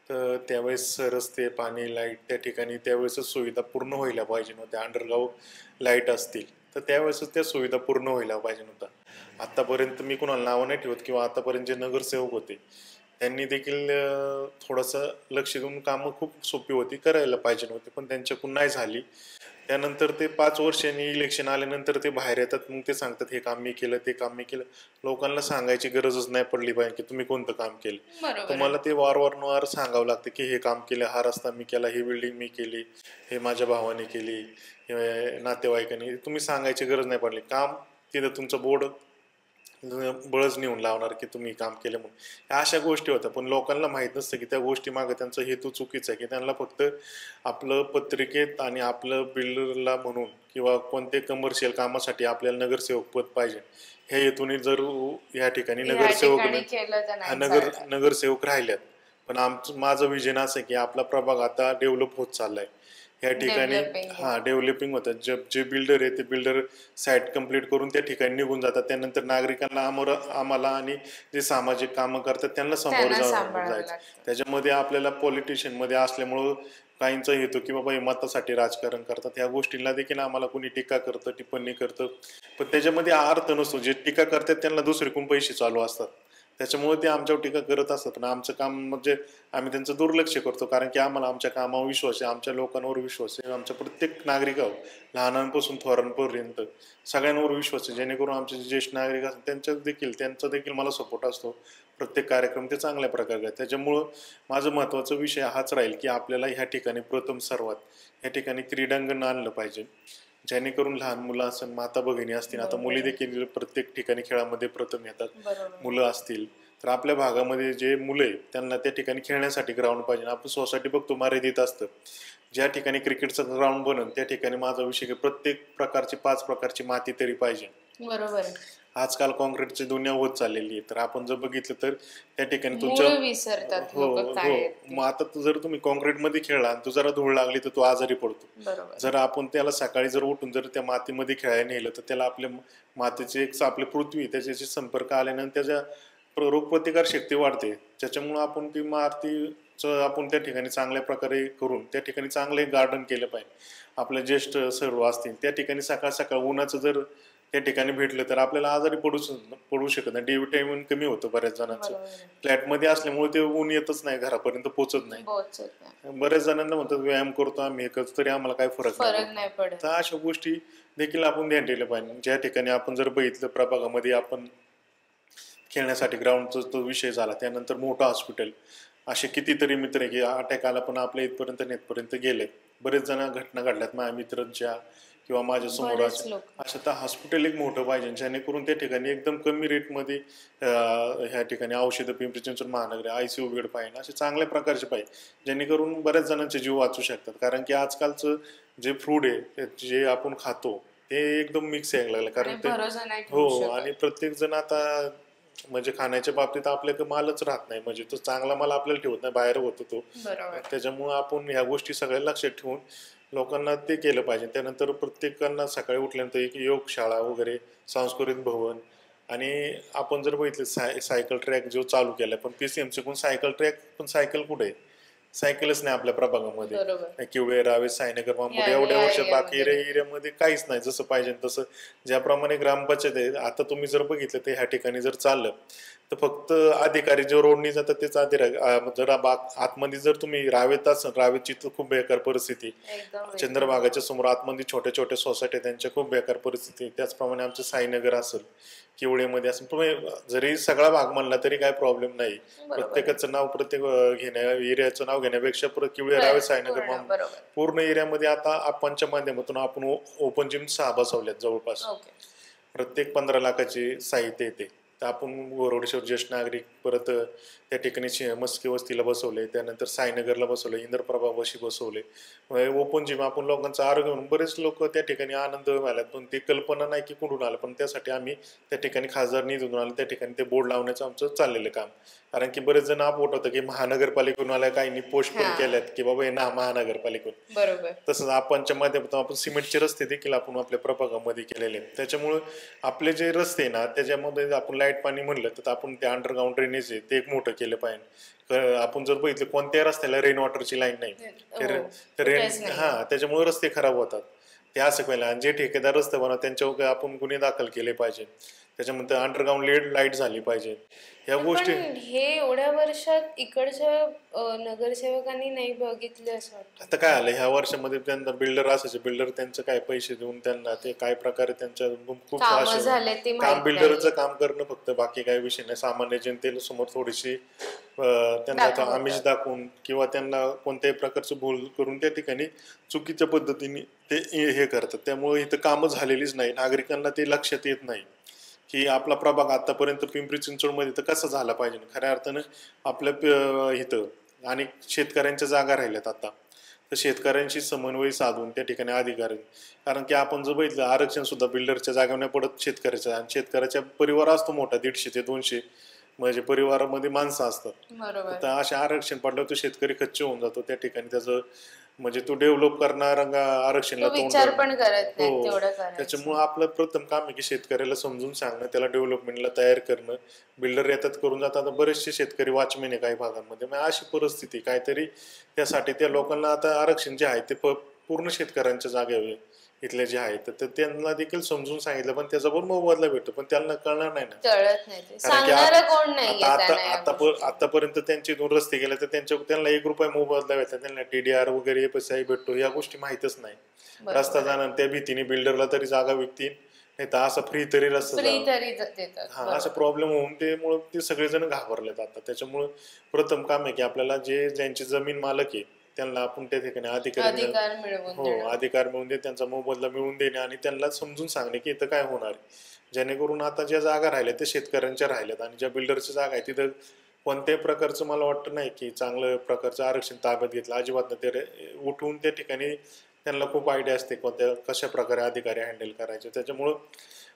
Speaker 2: तर त्यावेळेस रस्ते, पाणी, लाईट त्या ठिकाणी त्यावेळेसच सुविधा पूर्ण व्हायला पाहिजे नव्हत्या. अंडरग्राऊंड लाईट असतील तर त्यावेळेसच त्या सुविधा पूर्ण व्हायला पाहिजे नव्हत्या. आत्तापर्यंत मी कुणाला नावं नाही ठेवत किंवा आतापर्यंत जे नगरसेवक होते त्यांनी देखील थोडंसं लक्ष देऊन कामं खूप सोपी होती, करायला पाहिजे नव्हती, पण त्यांच्याकडून नाही झाली. त्यानंतर ते 5 वर्षांनी इलेक्शन आल्यानंतर ते बाहेर येतात. मग ते सांगतात हे काम मी केलं, ते काम मी केलं. लोकांना सांगायची गरजच नाही पडली पाहिजे की तुम्ही कोणतं काम केलं.
Speaker 1: बरोबर आहे.
Speaker 2: तुम्हाला ते वारंवार सांगावं लागतं की हे काम केलं, हा रस्ता मी केला, ही बिल्डिंग मी केली, हे माझ्या भावाने केली, हे नातेवाईकांनी. तुम्ही सांगायची गरज नाही पडली. काम तिथं तुमचं बोर्ड बळच नेऊन लावणार की तुम्ही काम केलं म्हणून. ह्या अशा गोष्टी होत्या. पण लोकांना माहीत नसतं की त्या गोष्टी मागे त्यांचा हेतू चुकीचा आहे, की त्यांना फक्त आपलं पत्रिकेत आणि आपलं बिल्डरला म्हणून किंवा कोणत्याही कमर्शियल कामासाठी आपल्याला नगरसेवक पद पाहिजे ह्या हेतूने जर या ठिकाणी
Speaker 1: ह्या
Speaker 2: नगरसेवक
Speaker 1: ठिकाणी केलं तर
Speaker 2: हा
Speaker 1: नाही चालणार.
Speaker 2: नगरसेवक राहिल्यात. पण माझं विजन असं आहे की आपला प्रभाग आता डेव्हलप होत चाललाय. ह्या ठिकाणी
Speaker 1: डेव्हलपिंग आहे.
Speaker 2: डेव्हलपिंग होतं. जे बिल्डर आहे ते बिल्डर साईट कंप्लीट करून त्या ठिकाणी निघून जातात. त्यानंतर नागरिकांना आम्हाला आणि जे सामाजिक कामं करतात त्यांना समोर
Speaker 1: त्यांना सांभाळावं
Speaker 2: जायचं.
Speaker 1: लागतं.
Speaker 2: त्याच्यामध्ये आपल्याला पॉलिटिशियनमध्ये असल्यामुळं काहींचा हेतू की बाबा हे मतासाठी राजकारण करतात, ह्या गोष्टींना देखील आम्हाला कोणी टीका करतं, टिप्पणी करतं, पण त्याच्यामध्ये अर्थ नसतो. जे टीका करतात त्यांना दुसरीकडून पैसे चालू असतात, त्याच्यामुळे ते आमच्यावर टीका करत असतात. पण आमचं काम म्हणजे आम्ही त्यांचं दुर्लक्ष करतो, कारण की आम्हाला आमच्या कामावर विश्वास आहे, आमच्या लोकांवर विश्वास आहे, आमच्या प्रत्येक नागरिकावर, लहानांपासून थोरांपर्यंत सगळ्यांवर विश्वास आहे. जेणेकरून आमचे जे ज्येष्ठ नागरिक असतात त्यांचा देखील मला सपोर्ट असतो. प्रत्येक कार्यक्रम ते चांगल्या प्रकारे आहेत. त्याच्यामुळं माझं महत्त्वाचा विषय हाच राहील की आपल्याला ह्या ठिकाणी प्रथम सर्वात ह्या ठिकाणी क्रीडांगण आणलं पाहिजे, जेणेकरून लहान मुलं असेल, माता भगिनी असतील, आता मुली देखील प्रत्येक ठिकाणी खेळामध्ये प्रथम येतात, मुलं असतील तर आपल्या भागामध्ये जे मुलं आहे त्यांना त्या ठिकाणी खेळण्यासाठी ग्राउंड पाहिजे. आपण सोसायटी बघतो मर्यादित असतं, ज्या ठिकाणी क्रिकेटचं ग्राउंड बनन त्या ठिकाणी माझा विषय की प्रत्येक प्रकारची 5 प्रकारची माती तरी पाहिजे.
Speaker 1: बरोबर.
Speaker 2: आजकाल कॉन्क्रीटची दुनिया होत चाललेली आहे, तर आपण जर बघितलं तर त्या ठिकाणी
Speaker 1: मूळ विसरतात
Speaker 2: हो
Speaker 1: लोक
Speaker 2: हो,
Speaker 1: काय.
Speaker 2: मग आता जर तुम्ही कॉन्क्रीटमध्ये खेळला आणि तू जरा धूळ लागली तर तो आजारी पडतो.
Speaker 1: बरोबर.
Speaker 2: जर आपण त्याला सकाळी जर उठून जर त्या मातीमध्ये खेळायला नेलं तर त्याला आपल्या मातीचे एक आपली पृथ्वी त्याच्याशी संपर्क आल्यानंतर त्याच्या रोगप्रतिकार शक्ती वाढते. त्याच्यामुळं आपण ती मातीचं आपण त्या ठिकाणी चांगल्या प्रकारे करून त्या ठिकाणी चांगले गार्डन केलं पाहिजे. आपले ज्येष्ठ सर्व असतील त्या ठिकाणी सकाळ सकाळ उन्हाचं जर त्या ठिकाणी भेटलं तर आपल्याला आजारी पडू शकत नाही. डी विटॅमिन कमी होतं बऱ्याच जणांचं. फ्लॅटमध्ये असल्यामुळे ते ऊन येतच नाही, घरापर्यंत पोहोचत नाही. बऱ्याच जणांना म्हणतात व्यायाम करतो आम्ही, एकच तरी आम्हाला काय फरक नाही पडत. तर अशा गोष्टी देखील आपण ध्यान दिलं पाहिजे. ज्या ठिकाणी आपण जर बघितलं प्रभागामध्ये आपण खेळण्यासाठी ग्राउंडचा तो विषय झाला, त्यानंतर मोठं हॉस्पिटल, असे कितीतरी मित्र की अटॅक आला पण आपल्या नेटपर्यंत गेले. बरेच जण घटना घडल्यात माझ्या मित्रांच्या किंवा माझ्या समोर. असं तर हॉस्पिटल एक मोठं पाहिजे, जेणेकरून त्या ठिकाणी एकदम कमी रेटमध्ये ह्या ठिकाणी औषधं, पिंपरी चिंचवड महानगर ICU बेड पाहिजे, असे चांगल्या प्रकारचे पाहिजे, जेणेकरून बऱ्याच जणांचे जीव वाचू शकतात. कारण की आजकालचं जे फूड आहे जे आपण खातो ते एकदम मिक्स यायला लागलं, कारण ते हो, आणि प्रत्येक जण आता म्हणजे खाण्याच्या बाबतीत आपल्याकडे मालच राहत नाही, म्हणजे तो चांगला माल आपल्याला ठेवत नाही, बाहेर होतो तो. त्याच्यामुळे आपण ह्या गोष्टी सगळ्या लक्षात ठेवून लोकांना ते केलं पाहिजे. त्यानंतर प्रत्येकांना सकाळी उठल्यानंतर एक योग शाळा वगैरे, सांस्कृतिक भवन, आणि आपण जर बघितलं सायकल ट्रॅक जो चालू केलाय, पण PCMC कडून सायकल ट्रॅक, पण सायकल कुठे आहे? सायकलच नाही आपल्या प्रभागामध्ये. किंवा रावे, सायनगर, मांबोडे एवढ्या वर्ष बाकी एरियामध्ये काहीच नाही जसं पाहिजे तसं. ज्याप्रमाणे ग्रामपंचायत आहे, आता तुम्ही जर बघितलं तर ह्या ठिकाणी जर चाललं तर फक्त अधिकारी जे रोडनी जातात तेच अधिकारी. जर आतमध्ये जर तुम्ही रावेत असाल, रावेची तर खूप बेकार परिस्थिती. चंद्रभागाच्या समोर आतमध्ये छोट्या छोट्या सोसायटी त्यांच्या खूप बेकार परिस्थिती. त्याचप्रमाणे आमचं साईनगर असेल, किवळेमध्ये असेल, तुम्ही जरी सगळा भाग म्हणला तरी काय प्रॉब्लेम नाही. प्रत्येकाचं नाव प्रत्येक एरियाचं नाव घेण्यापेक्षा किवळे, रावे, साईनगर, पूर्ण एरियामध्ये आता आपणच्या माध्यमातून आपण ओपन जिम 6 बसवल्यात जवळपास. प्रत्येक 15 लाखाची साहित्य येते. तर आपण गोरवडेश्वर ज्येष्ठ नागरिक, परत त्या ठिकाणी मस्के वस्तीला बसवले, त्यानंतर साईनगरला बसवले, इंद्रप्रभावशी बसवले, ओपन जिम. आपण लोकांचं आरोग्य म्हणून बरेच लोक त्या ठिकाणी आनंद व्हायला, पण ते कल्पना नाही की कुठून आलं, पण त्यासाठी आम्ही त्या ठिकाणी खासदार निधून आलं, त्या ठिकाणी ते बोर्ड लावण्याचं आमचं चाललेलं काम. कारण की बरेच जण अपोट होतं की महानगरपालिकेतून आल्या, काहींनी पोस्ट पण केल्यात की बाबा हे ना महानगरपालिकेतून. तसंच आपणच्या माध्यमातून आपण सिमेंटचे रस्ते देखील आपण आपल्या प्रभागामध्ये केलेले आहेत. त्याच्यामुळं आपले जे रस्ते ना त्याच्यामध्ये आपण लाईट पाणी म्हणलं तर आपण ते अंडरग्राऊंड ड्रेनेज आहे ते एक मोठं केलं पाहिजे. आपण जर बघितलं कोणत्याही रस्त्याला रेन वॉटरची लाईन नाही, त्याच्यामुळे रस्ते खराब होतात. ते असं केलं. आणि जे ठेकेदार रस्ते बनवतात त्यांच्यावर आपण गुन्हे दाखल केले पाहिजे. त्याच्यामध्ये अंडरग्राऊंड लाईट झाली पाहिजे. ह्या गोष्टी
Speaker 1: हे एवढ्या वर्षात इकडच्या नगरसेवकांनी नाही बघितले असं वाटतं.
Speaker 2: आता काय आलं ह्या वर्षामध्ये, त्यांना बिल्डर असायचे, बिल्डर त्यांचं काय पैसे देऊन त्यांना ते काय प्रकारे त्यांच्या खूप काम, बिल्डरचं काम करणं फक्त, बाकी काही विषय नाही. सामान्य जनतेला समोर थोडीशी त्यांना आमिष दाखवून किंवा त्यांना कोणत्याही प्रकारचं भूल करून त्या ठिकाणी चुकीच्या पद्धतीने ते हे करतात. त्यामुळे इथं कामं झालेलीच नाही. नागरिकांना ते लक्षात येत नाही की आपला प्रभाग आतापर्यंत पिंपरी चिंचवडमध्ये तर कसा झाला पाहिजे. खऱ्या अर्थानं आपल्या इथं आणि शेतकऱ्यांच्या जागा राहिल्यात आता, तर शेतकऱ्यांशी समन्वय साधून त्या ठिकाणी अधिकारी, कारण की आपण जर बघितलं आरक्षण सुद्धा बिल्डरच्या जागा नाही पडत शेतकऱ्याच्या, आणि शेतकऱ्याच्या परिवार असतो मोठा 150 ते 200, म्हणजे परिवारामध्ये माणसं असतात. तर असे आरक्षण पडलं तर शेतकरी खच्च होऊन जातो. त्या ठिकाणी त्याचं म्हणजे तू डेव्हलप करणार आरक्षणला
Speaker 1: तो
Speaker 2: तोंड
Speaker 1: विचार
Speaker 2: देणार.
Speaker 1: पण करत नाही
Speaker 2: हो,
Speaker 1: तेवढं करायचं.
Speaker 2: त्याच्यामुळं आपलं प्रथम काम आहे की शेतकऱ्याला समजून सांगणं, त्याला डेव्हलपमेंटला तयार करणं. बिल्डर येतात करून जातात. आता बरेचसे शेतकरी वॉचमेन आहे काही भागांमध्ये. मग अशी परिस्थिती काहीतरी त्यासाठी त्या लोकांना आता आरक्षण जे आहे ते पूर्ण शेतकऱ्यांच्या जागेवर इथले जे आहेत तर त्यांना देखील समजून सांगितलं, पण त्याचा पण मोबदला भेटतो, पण त्यांना कळणार नाही ना.
Speaker 1: कळत नाही ते.
Speaker 2: कारण की
Speaker 1: सांगणारं कोण
Speaker 2: आता
Speaker 1: नाहीये
Speaker 2: आता
Speaker 1: त्यांना या गोष्टी.
Speaker 2: आतापर्यंत त्यांचे 2 रस्ते गेले तर त्यांना 1 रुपया मोबदला भेटला, त्यांना TDR वगैरे FSI भेटतो, या गोष्टी माहितच नाही.
Speaker 1: बरोबर
Speaker 2: रस्ता
Speaker 1: आहे.
Speaker 2: जाणार त्या भीतीने बिल्डरला तरी जागा विकतील, नाही तर असं फ्री तरी रस्ता
Speaker 1: फ्री
Speaker 2: जाणार.
Speaker 1: तरी देतात.
Speaker 2: हा, असा
Speaker 1: बरोबर.
Speaker 2: प्रॉब्लेम होऊन त्यामुळं ते सगळेजण घाबरलेत आता. त्याच्यामुळं प्रथम काम आहे की आपल्याला ज्यांची जमीन मालक आहे त्यांना आपण त्या ठिकाणी अधिकाऱ्यांना
Speaker 1: अधिकार मिळवून देणं.
Speaker 2: अधिकार मिळवून दे, त्यांचा मोबदला मिळवून देणे आणि त्यांना समजून सांगणे की इथं काय होणार आहे. जेणेकरून आता ज्या जागा राहिल्या त्या शेतकऱ्यांच्या राहिल्यात आणि ज्या बिल्डरच्या जागा आहे तिथं कोणत्याही प्रकारचं मला वाटतं नाही की चांगलं प्रकारचं आरक्षण ताब्यात घेतलं, अजिबात नाही. ते उठवून त्या ठिकाणी त्यांना खूप आयडिया असते कशा प्रकारे अधिकारी हँडल करायचे. त्याच्यामुळं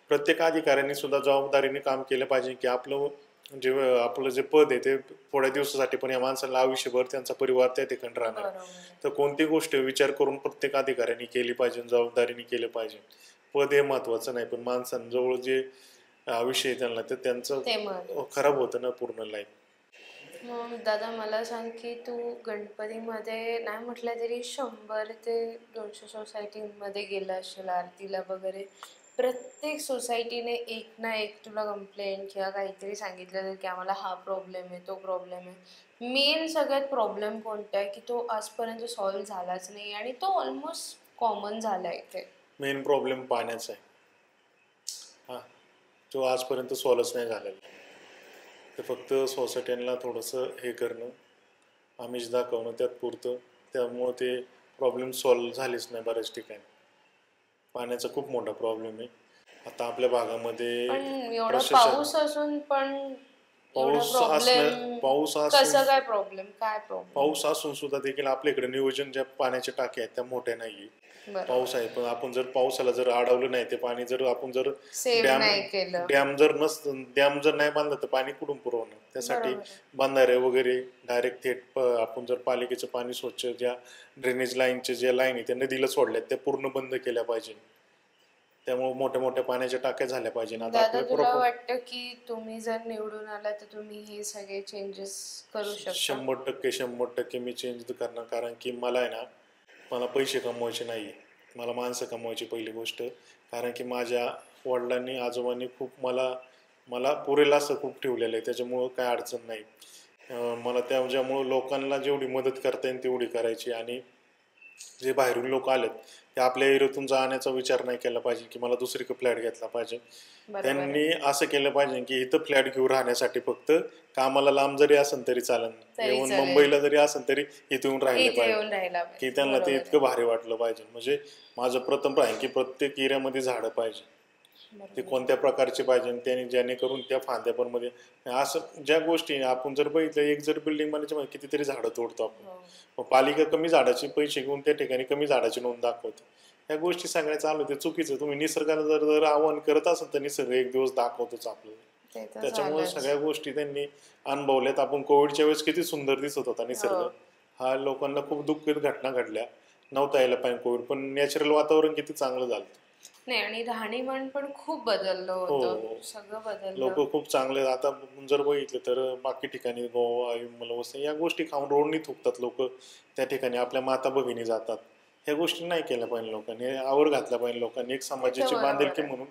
Speaker 2: प्रत्येक अधिकाऱ्यांनी सुद्धा जबाबदारीने काम केलं पाहिजे की आपलं जे पद आहे ते थोड्या दिवसासाठी, पण या माणसाला आयुष्यभर त्यांचा परिवार त्या ठिकाणी राहणार.
Speaker 1: बरोबर.
Speaker 2: तर कोणती गोष्ट विचार करून प्रत्येक अधिकाऱ्यांनी केली पाहिजे, जबाबदारीने केलं पाहिजे. पद हे महत्वाचं नाही, पण माणसांजवळ जे आयुष्य आहे त्यांना तर त्यांचं
Speaker 1: ते महत्त्वाचं.
Speaker 2: खराब होतं ना पूर्ण लाईफ.
Speaker 1: मग दादा मला सांग की तू गणपतीमध्ये नाही म्हटलं तरी 100 ते 200 सोसायटीमध्ये गेला असेल आरतीला वगैरे. प्रत्येक सोसायटीने एक ना एक तुला कंप्लेंट किंवा काहीतरी सांगितलं की आम्हाला हा प्रॉब्लेम आहे, तो प्रॉब्लेम आहे. मेन सगळ्यात प्रॉब्लेम कोणता आहे की तो आजपर्यंत सॉल्व्ह झालाच नाही आणि तो ऑलमोस्ट कॉमन झाला आहे इथे.
Speaker 2: मेन प्रॉब्लेम पाण्याचा आहे. हा, तो आजपर्यंत सॉल्वच नाही झालेला. ते फक्त सोसायट्यांना थोडंसं हे करणं, आमिष दाखवणं त्यात पुरतं. त्यामुळं ते प्रॉब्लेम सॉल्व झालेच नाही बऱ्याच ठिकाणी. पाण्याचा खूप मोठा प्रॉब्लेम आहे आता आपल्या भागामध्ये.
Speaker 1: पण एवढा
Speaker 2: प्रशासन
Speaker 1: पाऊस असून पण एवढा
Speaker 2: पाऊस
Speaker 1: प्रॉब्लेम
Speaker 2: पाऊस
Speaker 1: कसं
Speaker 2: असून
Speaker 1: काय प्रॉब्लेम काय प्रॉब्लेम?
Speaker 2: पाऊस असून सुद्धा देखील आपल्याकडे नियोजन ज्या पाण्याच्या टाक्या आहेत त्या मोठ्या नाही. पाऊस आहे पण आपण जर पावसाला जर अडवलं नाही ते पाणी, जर आपण जर
Speaker 1: सेव्ह नाही केलं.
Speaker 2: डॅम जर नाही बांधलं तर पाणी कुठून पुरवणार. त्यासाठी
Speaker 1: बरोबर आहे.
Speaker 2: बांधारे वगैरे डायरेक्ट थेट आपण जर पालिकेचं पाणी स्वच्छ ज्या ड्रेनेज लाईनचे ज्या लाईन आहे त्या नदीला सोडल्यात त्या पूर्ण बंद केल्या पाहिजे. त्यामुळे मोठ्या मोठ्या पाण्याच्या टाक्या झाल्या पाहिजे. आता
Speaker 1: दादा
Speaker 2: आपल्या
Speaker 1: तुला वाटतं की तुम्ही जर निवडून आला तर तुम्ही हे सगळे चेंजेस करू शकता?
Speaker 2: 100% मी चेंज करणार. कारण की मला आहे ना, मला पैसे कमवायचे नाही, मला माणसं कमवायची पहिली गोष्ट. कारण की माझ्या वडिलांनी आजोबांनी खूप मला पुरेल असं खूप ठेवलेलं आहे. त्याच्यामुळं काय अडचण नाही. मला त्याच्यामुळं लोकांना जेवढी मदत करता येईल तेवढी करायची. आणि जे बाहेरून लोक आलेत ते आपल्या एरियातून जाण्याचा विचार नाही केला पाहिजे की मला दुसरीकडे फ्लॅट घेतला पाहिजे. त्यांनी असं केलं पाहिजे की इथं फ्लॅट घेऊन राहण्यासाठी फक्त कामाला लांब जरी असेल तरी चालेल, येऊन मुंबईला जरी असेल तरी इथे येऊन राहिले पाहिजे की त्यांना ते इतकं भारी वाटलं पाहिजे. म्हणजे माझं प्रथम आहे की प्रत्येक एरियामध्ये झाडं पाहिजे. ते कोणत्या प्रकारचे पाहिजे त्याने जेणेकरून त्या फांद्यापरमध्ये असं ज्या गोष्टी आपण जर बघितलं, एक जर बिल्डिंग बनायची कितीतरी झाडं तोडतो आपण. पालिका कमी झाडाचे पैसे घेऊन त्या ठिकाणी कमी झाडाची नोंद दाखवते. ह्या गोष्टी सगळ्या चालू ते चुकीचं. तुम्ही निसर्गाला जर आव्हान करत असाल तर निसर्ग एक दिवस दाखवतोच आपल्याला. त्याच्यामुळे सगळ्या गोष्टी त्यांनी अनुभवल्यात. आपण कोविडच्या वेळेस किती सुंदर दिसत होता निसर्ग. हा लोकांना खूप दुःखद घटना घडल्या, नव्हता यायला पाहिजे कोविड, पण नॅचरल वातावरण किती चांगलं झालं
Speaker 1: नाही. आणि राहणीमान पण खूप बदललं होतं. सगळं बदललं.
Speaker 2: लोक खूप चांगले. आता जर बघितलं तर बाकी ठिकाणी गोवा मला या गोष्टी खाऊन रोडनी थुकतात लोक. त्या ठिकाणी आपल्या माता भगिनी जातात. ह्या गोष्टी नाही केल्या पाहिजे लोकांनी, आवर घातल्या पाहिजे लोकांनी. एक समाजाची बांधिलकी म्हणून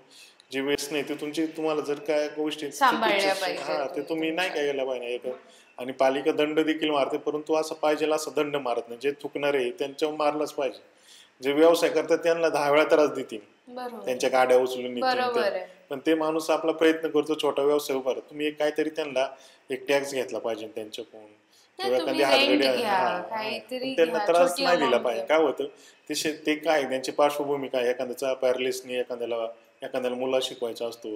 Speaker 2: जी व्यसनं आहे ती तुम्हाला जर काय गोष्टी हा ते तुम्ही नाही काय केल्या पाहिजे. आणि पालिका दंड देखील मारते, परंतु असं पाहिजे असं दंड मारत नाही. जे थुकणारे आहे त्यांच्यावर मारलंच पाहिजे. जे व्यवसाय करतात त्यांना 10 वेळा त्रास देतील, त्यांच्या गाड्या उचलून नेतील. पण ते माणूस आपला प्रयत्न करतो छोटा व्यवसाय उभार. तुम्ही काहीतरी त्यांना एक टॅक्स घेतला पाहिजे त्यांच्याकडून किंवा एखादी हातगडी त्यांना त्रास नाही दिला पाहिजे. काय होतं ते काय त्यांची पार्श्वभूमी काय, एखाद्याचा पॅरालिसनी, एखाद्याला मुला शिकवायचा असतो,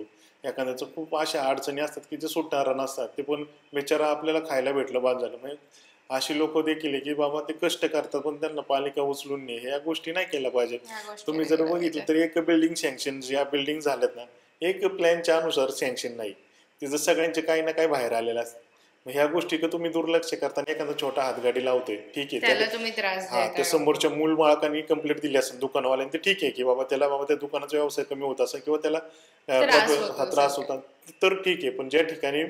Speaker 2: एखाद्याचं खूप अशा अडचणी असतात की जे सुटणारा नसतात. ते पण बिचारा आपल्याला खायला भेटलं बाद झालं. म्हणजे अशी लोक देखील की बाबा ते कष्ट करतात पण त्यांना पालिका उचलून नाही, ह्या गोष्टी नाही केल्या पाहिजेत. तुम्ही जर बघितलं तर एक बिल्डिंग सँक्शन ज्या बिल्डिंग झाल्यात ना, एक प्लॅनच्या अनुसार सँक्शन नाही. तिथं सगळ्यांचे काही ना काही बाहेर आलेलं असतं. मग ह्या गोष्टी का तुम्ही दुर्लक्ष करताना एखादा छोटा हातगाडी लावतोय, ठीक आहे,
Speaker 1: त्याला तुम्ही त्रास
Speaker 2: हा त्या समोरच्या मूल मालकांनी कंप्लेंट दिली असेल दुकानवाल्यांनी, ते ठीक आहे की बाबा त्याला बाबा त्या दुकानाचा व्यवसाय कमी होत असेल किंवा त्याला हा त्रास होता तर ठीक आहे. पण ज्या ठिकाणी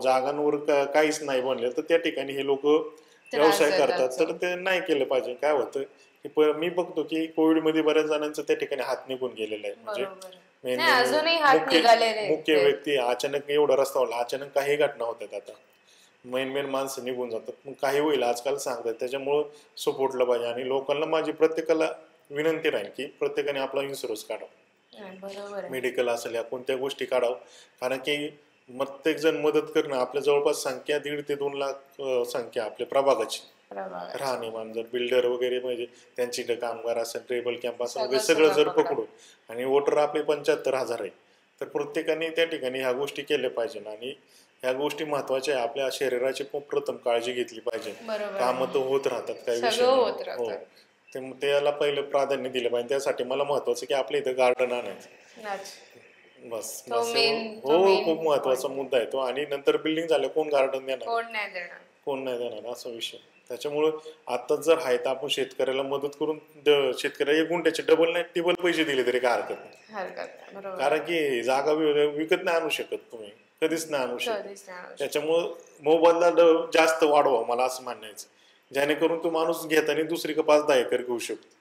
Speaker 2: जागांवर काहीच नाही बनले तर त्या ठिकाणी हे लोक व्यवसाय करतात, तर ते नाही केलं पाहिजे. काय होतं की मी बघतो की कोविडमध्ये बऱ्याच जणांचा त्या ठिकाणी हात निघून गेलेला आहे. म्हणजे मुख्य व्यक्ती अचानक एवढा रस्ता होता, अचानक काही घटना होतात, आता मेन माणसं निघून जातात. मग काही होईल आजकाल सांगतात, त्याच्यामुळं सपोर्टला पाहिजे. आणि लोकांना माझी प्रत्येकाला विनंती राहील की प्रत्येकाने आपला इन्शुरन्स काढावा, मेडिकल असेल या कोणत्या गोष्टी काढावं. कारण की प्रत्येक जण मदत करणं, आपल्या जवळपास संख्या 1.5 ते 2 लाख संख्या आपल्या प्रभागाची राहणीमान. जर बिल्डर वगैरे म्हणजे त्यांची कामगार असेल, ट्रेबल कॅम्प असेल वगैरे सगळं जर पकडून, आणि वोटर आपले 75,000 आहे, तर प्रत्येकाने त्या ठिकाणी ह्या गोष्टी केल्या पाहिजे. आणि ह्या गोष्टी महत्वाच्या आहे. आपल्या शरीराची प्रथम काळजी घेतली पाहिजे. कामं तर होत राहतात, काही विषय हो, त्याला पहिलं प्राधान्य दिलं पाहिजे. त्यासाठी मला महत्वाचं की आपल्या इथं गार्डन आणायचं, बस. खूप महत्वाचा मुद्दा आहे तो. आणि नंतर बिल्डिंग झालं कोण गार्डन देणार, कोण नाही देणार, असा विषय. त्याच्यामुळं आता जर आहे तर आपण शेतकऱ्याला मदत करून शेतकऱ्याला 1 गुंठ्याचे डबल नाही टिबल पैसे दिले तरी काय हरकत नाही. कारण की जागा विकत नाही आणू शकत तुम्ही, कधीच नाही आणू शकत. त्याच्यामुळं मोबदला जास्त वाढवा, मला असं म्हणायचं, जेणेकरून तो माणूस घेताना दुसरी 5-10 एकर घेऊ शकतो.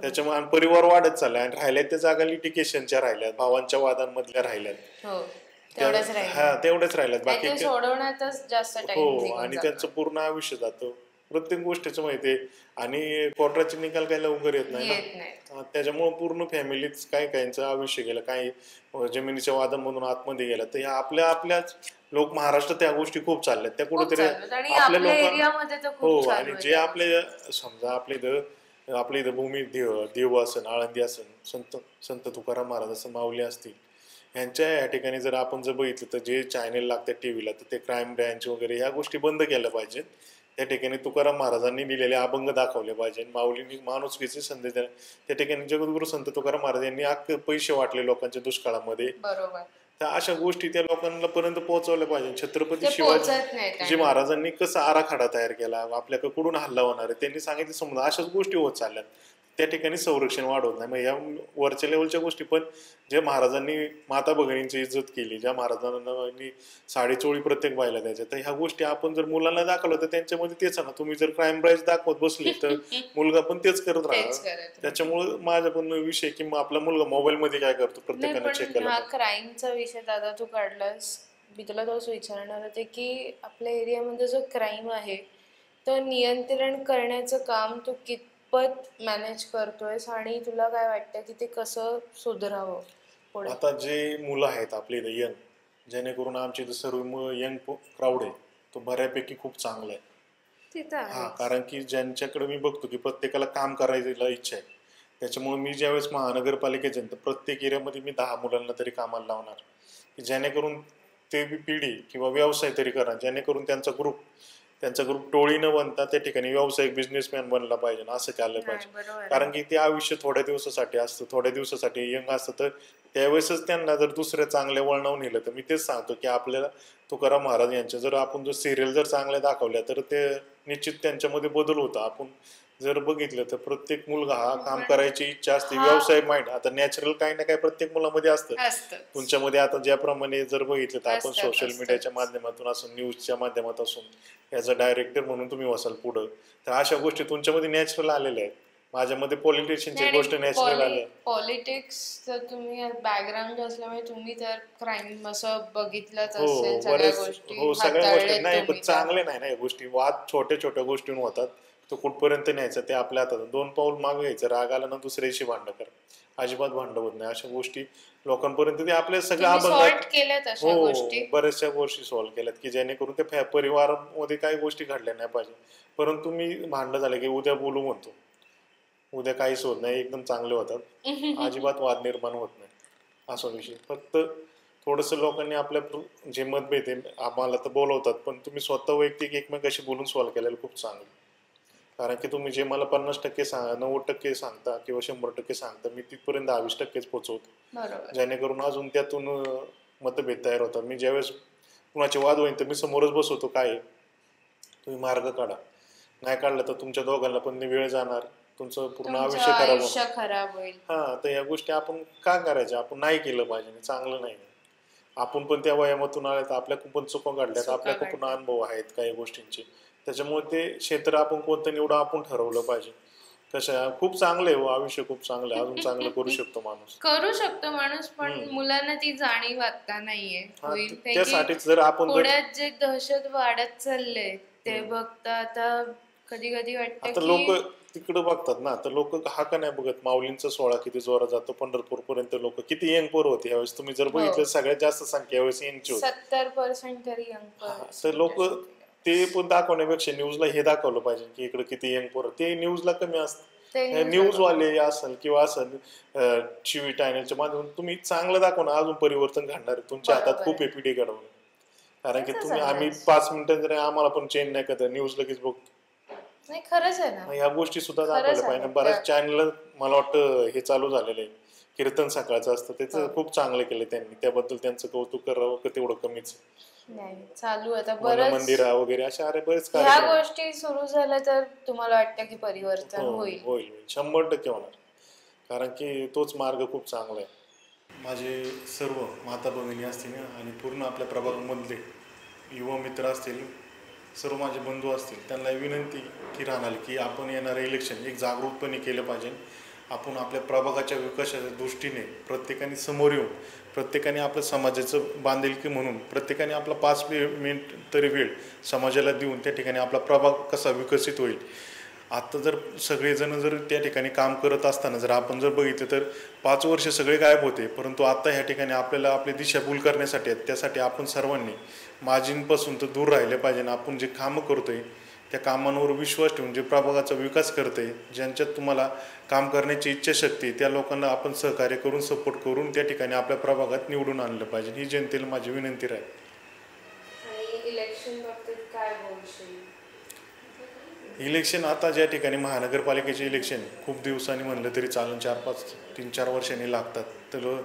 Speaker 2: त्याच्यामुळे परिवार वाढत चाललाय. आणि राहिल्यात त्या जागा लिटिगेशनच्या राहिल्यात, भावांच्या वादांमधल्या राहिल्यात, तेवढ्याच राहिल्यात, बाकी
Speaker 1: सोडवण्यातच जास्त
Speaker 2: हो. आणि त्यांचं पूर्ण आयुष्य जातं प्रत्येक गोष्टीचं माहितीये. आणि कोर्टाचे निकाल काय लवकर येत नाही ना, त्याच्यामुळे पूर्ण फॅमिलीच काय काहींचं आयुष्य गेलं, काही जमिनीच्या वादांमधून आतमध्ये गेलं. तर ह्या आपल्याच लोक महाराष्ट्रात त्या गोष्टी खूप चालल्यात, त्या कुठेतरी आपल्या लोकांना हो. आणि जे आपले समजा आपल्या इथं भूमी देव असेल, आळंदी असेल, संत तुकाराम महाराज असं, माऊली असतील, ह्यांच्या या ठिकाणी जर आपण बघितलं तर जे चॅनेल लागतात टीव्हीला, तर ते क्राईम ब्रँच वगैरे ह्या गोष्टी बंद केल्या पाहिजेत. त्या ठिकाणी तुकाराम महाराजांनी दिलेले अभंग दाखवले पाहिजे, माऊलींनी माणुसकीचे संदेश दिले. त्या ठिकाणी जगद्गुरु संत तुकाराम महाराज यांनी पैसे वाटले लोकांच्या दुष्काळामध्ये. तर अशा गोष्टी त्या लोकांना पर्यंत पोहोचवल्या पाहिजे. छत्रपती शिवाजी महाराजांनी कसा आराखडा तयार केला, आपल्याकडे कुठून हल्ला होणार आहे त्यांनी सांगितलं. समजा अशाच गोष्टी होत चालल्यात, त्या ठिकाणी संरक्षण वाढवत नाही. मग या वरच्या लेवलच्या गोष्टी, पण जे महाराजांनी माता भगिनींची इज्जत केली, ज्या महाराजांनी साडी चोळी प्रत्येक बायला द्यायच्या, तर ह्या गोष्टी आपण जर मुलांना दाखवलं तर त्यांच्यामध्ये तेच ना. तुम्ही जर क्राईम ब्रँच दाखवत बसले तर मुलगा पण तेच करत राहणार. त्याच्यामुळे माझा पण विषय की आपला मुलगा मोबाईल मध्ये काय करतो प्रत्येकाने चेक केला.
Speaker 1: क्राईमचा विषय दादा तू काढलास, मी तुला तोच विचारणार होते की आपल्या एरियामध्ये जो क्राईम आहे तो नियंत्रण करण्याचं काम तू कितपत मॅनेज करतोयस, आणि तुला काय वाटतं की ते कसं सुधारावं पुढे?
Speaker 2: आता जे मुलं आहेत आपले इथं यंग, जेणेकरून आमच्या इथं सर्व यंग क्राऊड आहे, तो बऱ्यापैकी खूप चांगला आहे. हा, कारण की ज्यांच्याकडे मी बघतो की प्रत्येकाला काम करायला इच्छा आहे. त्याच्यामुळे मी ज्यावेळेस महानगरपालिकेत तर प्रत्येक एरियामध्ये मी 10 मुलांना तरी कामाला लावणार, की जेणेकरून ते पिढी किंवा व्यवसाय तरी करा, जेणेकरून त्यांचा ग्रुप टोळी न बनता त्या ठिकाणी व्यावसायिक बिझनेसमॅन बनला पाहिजे, असं केलं पाहिजे. कारण की ते आयुष्य थोड्या दिवसासाठी असतं, थोड्या दिवसासाठी यंग असतं, तर त्यावेळेसच त्यांना जर दुसऱ्या चांगल्या वळणावर नेलं. तर मी तेच सांगतो की आपल्याला तुकाराम महाराज यांच्या जर आपण जर सिरियल जर चांगल्या दाखवल्या तर ते निश्चित त्यांच्यामध्ये बदल होता. आपण जर बघितलं तर प्रत्येक मुलगा हा काम करायची इच्छा असते, व्यवसाय माइंड. आता नॅचरल काही ना काही प्रत्येक मुलामध्ये असतं. तुमच्यामध्ये आता ज्याप्रमाणे जर बघितलं तर आपण सोशल मीडियाच्या माध्यमातून असून, न्यूजच्या माध्यमातून असून, ॲज अ डायरेक्टर म्हणून तुम्ही वसाल पुढं, तर अशा गोष्टी तुमच्यामध्ये नॅचरल आलेल्या आहेत. माझ्यामध्ये पॉलिटिशियनची गोष्ट नॅचरल आली.
Speaker 1: पॉलिटिक्स तर तुम्ही बॅकग्राऊंड असल्यामुळे तुम्ही तर क्राईम असं बघितलंच असेल, सगळ्या गोष्टी
Speaker 2: नाही, पण चांगले नाही ना या गोष्टी. वाद छोट्या छोट्या गोष्टींवर होतात, तो कुठपर्यंत न्यायचं ते आपल्या हातात. 2 पाऊल मागे घ्यायचं, राग आला ना दुसऱ्याशी भांडण कर, अजिबात भांडण होत नाही. अशा गोष्टी लोकांपर्यंत ते आपल्या सगळ्या अभंगात बऱ्याचशा गोष्टी सॉल्व्ह केल्यात, की जेणेकरून ते परिवारामध्ये काही गोष्टी घडल्या नाही पाहिजे. परंतु मी भांडण झालं की उद्या बोलू म्हणतो, उद्या काहीच होत नाही, एकदम चांगले होतात, अजिबात वाद निर्माण होत नाही, असा विषय. फक्त थोडंसं लोकांनी आपल्या जे मतभेद आहे आम्हाला तर बोलवतात, पण तुम्ही स्वतः वैयक्तिक एकमेकाशी बोलून सॉल्व्ह केलेलं खूप चांगलं. कारण की तुम्ही जे मला 50% 90% सांगता किंवा 100% सांगता, मी तिथपर्यंत 20%च पोहोचवतो, जेणेकरून अजून त्यातून मतभेद तयार होतात. मी ज्यावेळेस कुणाचे वाद होईल तर मी समोरच बसवतो, काय आहे, तुम्ही मार्ग काढा. नाही काढलं तर तुमच्या दोघांना पण वेळ जाणार, तुमचं पूर्ण
Speaker 1: तुमचं
Speaker 2: आयुष्य खराब होणार.
Speaker 1: आयुष्य खराब होईल.
Speaker 2: हां, तर या गोष्टी आपण का करायच्या? आपण नाही केलं पाहिजे, चांगलं नाही. आपण पण त्या वयामधून आले तर आपल्याकडून पण चुका घडल्यात,
Speaker 1: चुका
Speaker 2: आपल्याकडून पण
Speaker 1: घडल्या.
Speaker 2: अनुभव आहेत काही गोष्टींचे. त्याच्यामुळे ते क्षेत्र आपण कोणतं निवडा आपण ठरवलं पाहिजे. कसं खूप चांगलं आहे हो, आयुष्य खूप चांगलं आहे, अजून चांगलं करू शकतो माणूस.
Speaker 1: करू शकतो माणूस, पण
Speaker 2: हम्म.
Speaker 1: मुलांना ती जाणीव आता नाहीये.
Speaker 2: हा,
Speaker 1: होईल ते की
Speaker 2: त्यासाठीच जर आपण
Speaker 1: पुण्यात जे दहशत वाढत चाललंय ते
Speaker 2: हम्म.
Speaker 1: बघता आता कधी कधी वाटतं
Speaker 2: आता लोक
Speaker 1: की
Speaker 2: तिकडं बघतात ना, तर लोक हा का नाही बघत माऊलींचा सोहळा किती जोरात जातो पंढरपूर पर्यंत, लोक किती यंग पोर होते यावेळेस. तुम्ही जर
Speaker 1: हो,
Speaker 2: बघितलं सगळ्यात जास्त संख्या यावेळेस यंगची होती.
Speaker 1: 70% तरी यंग
Speaker 2: हा, तर लोक ते पण दाखवण्यापेक्षा न्यूजला हे दाखवलं पाहिजे की इकडे किती यंग पोरं, ते न्यूजला कमी
Speaker 1: ते
Speaker 2: असतं.
Speaker 1: न्यूजला
Speaker 2: न्यूजवाले असेल किंवा असेल टीव्ही चॅनलच्या माध्यमातून तुम्ही चांगलं दाखवा ना, अजून परिवर्तन घडणार आहे. तुमच्या हातात
Speaker 1: बरोबर
Speaker 2: खूप
Speaker 1: आहे.
Speaker 2: आहे पिढी घडवणं. कारण की
Speaker 1: त्याच
Speaker 2: तुम्ही आम्ही
Speaker 1: चाललंय.
Speaker 2: 5 मिनिटं जरी आम्हाला पण चेंज नाही करत, न्यूज लगेच बघतो.
Speaker 1: नाही, खरंच आहे ना.
Speaker 2: मग ह्या गोष्टी सुद्धा
Speaker 1: खरंच
Speaker 2: दाखवल्या पाहिजे.
Speaker 1: आहे त्या.
Speaker 2: बऱ्याच चॅनल मला वाटतं हे चालू झालेलं आहे, कीर्तन सकाळचं असतं
Speaker 1: हो.
Speaker 2: त्याचं खूप चांगलं केलं त्यांनी, त्याबद्दल त्यांचं कौतुक करावं का तेवढं कमीच.
Speaker 1: नाही, चालू आहे आता
Speaker 2: मन
Speaker 1: बरंच.
Speaker 2: मंदिरा वगैरे अशा अरे बरेच
Speaker 1: ह्या
Speaker 2: कार्यक्रम.
Speaker 1: गोष्टी सुरू झाल्या तर तुम्हाला वाटतं की परिवर्तन
Speaker 2: हो,
Speaker 1: होईल?
Speaker 2: होईल 100% होणार. कारण की तोच मार्ग खूप चांगला आहे. माझे सर्व माता भगिनी असतील आणि पूर्ण आपल्या प्रभागामधले युवा मित्र असतील, सर्व माझे बंधू असतील, त्यांना विनंती की राहणार की आपण येणारं इलेक्शन एक जागरूकपणे केलं पाहिजे. आपण आपल्या प्रभागाच्या विकासाच्या दृष्टीने प्रत्येकाने समोर येऊन, प्रत्येकाने आपलं समाजाचं बांधिलकी म्हणून प्रत्येकाने आपला 5 मिनिट तरी वेळ समाजाला देऊन त्या ठिकाणी आपला प्रभाग कसा विकसित होईल. आता जर सगळेजण जर त्या ठिकाणी काम करत असताना जर आपण जर बघितलं तर 5 वर्ष सगळे गायब होते, परंतु आता ह्या ठिकाणी आपल्याला आपली दिशाभूल करण्यासाठी आहेत. त्यासाठी आपण सर्वांनी माजींपासून तर दूर राहिले पाहिजे. आपण जे कामं करतोय त्या कामांवर विश्वास ठेवून जे प्रभागाचा विकास करते, ज्यांच्यात तुम्हाला काम करण्याची इच्छाशक्ती, त्या लोकांना आपण सहकार्य करून सपोर्ट करून त्या ठिकाणी आपल्या प्रभागात निवडून आणलं पाहिजे, ही जनतेला माझी विनंती राहील.
Speaker 1: आणि इलेक्शन बाबतीत काय बोलशील?
Speaker 2: इलेक्शन आता ज्या ठिकाणी महानगरपालिकेचे इलेक्शन खूप दिवसांनी म्हणलं तरी चालून 3-4 वर्षांनी लागतात, तर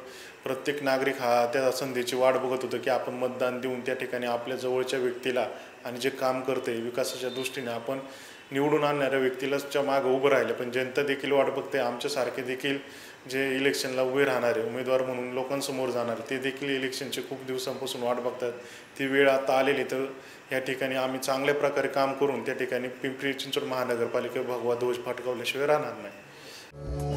Speaker 2: प्रत्येक नागरिक हा त्या संधीची वाट बघत होतं की आपण मतदान देऊन त्या ठिकाणी आपल्या जवळच्या व्यक्तीला आणि जे काम करते विकासाच्या दृष्टीने आपण निवडून आणणाऱ्या व्यक्तीलाच्या मागं उभं राहिलं. पण जनता देखील वाट बघते, आमच्यासारखे देखील जे इलेक्शनला उभे राहणारे उमेदवार म्हणून लोकांसमोर जाणारे ते देखील इलेक्शनचे खूप दिवसांपासून वाट बघतात. ती वेळ आता आलेली, तर या ठिकाणी आम्ही चांगल्या प्रकारे काम करून त्या ठिकाणी पिंपरी चिंचवड महानगरपालिका भगवा ध्वज फडकवल्याशिवाय राहणार नाही.